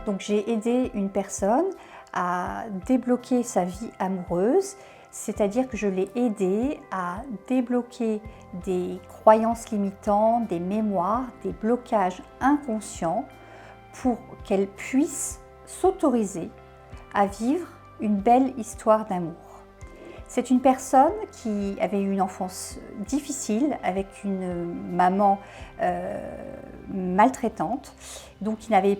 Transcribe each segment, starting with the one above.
Donc j'ai aidé une personne à débloquer sa vie amoureuse, c'est-à-dire que je l'ai aidée à débloquer des croyances limitantes, des mémoires, des blocages inconscients pour qu'elle puisse s'autoriser à vivre une belle histoire d'amour. C'est une personne qui avait eu une enfance difficile avec une maman maltraitante, donc qui n'avait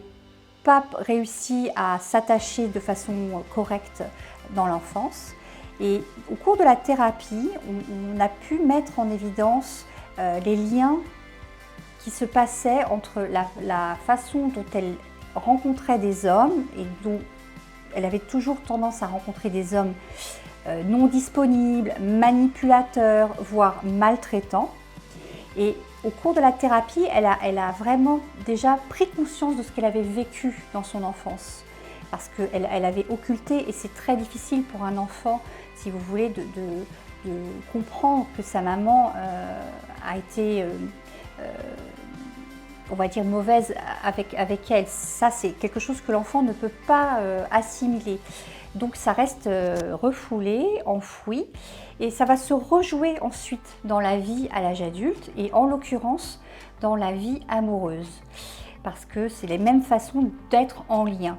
pas réussi à s'attacher de façon correcte dans l'enfance. Et au cours de la thérapie, on a pu mettre en évidence les liens qui se passaient entre la façon dont elle rencontrait des hommes et dont elle avait toujours tendance à rencontrer des hommes non disponibles, manipulateurs, voire maltraitants. Et au cours de la thérapie, elle a vraiment déjà pris conscience de ce qu'elle avait vécu dans son enfance. Parce qu'elle avait occulté, et c'est très difficile pour un enfant, si vous voulez, de comprendre que sa maman a été, on va dire, mauvaise avec elle. Ça, c'est quelque chose que l'enfant ne peut pas assimiler. Donc ça reste refoulé, enfoui, et ça va se rejouer ensuite dans la vie à l'âge adulte, et en l'occurrence dans la vie amoureuse. Parce que c'est les mêmes façons d'être en lien,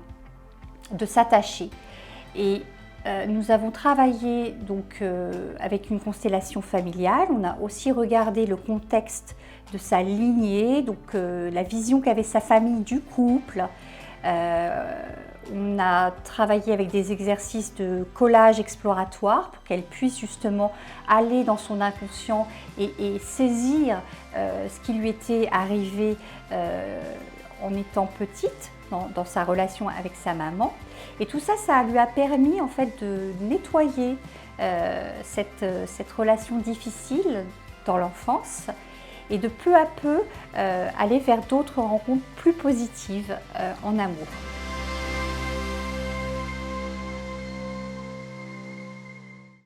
de s'attacher. Et nous avons travaillé donc avec une constellation familiale. On a aussi regardé le contexte de sa lignée, donc la vision qu'avait sa famille du couple. On a travaillé avec des exercices de collage exploratoire pour qu'elle puisse justement aller dans son inconscient et saisir ce qui lui était arrivé en étant petite, dans sa relation avec sa maman. Et tout ça, ça lui a permis en fait de nettoyer cette relation difficile dans l'enfance et de peu à peu aller vers d'autres rencontres plus positives en amour.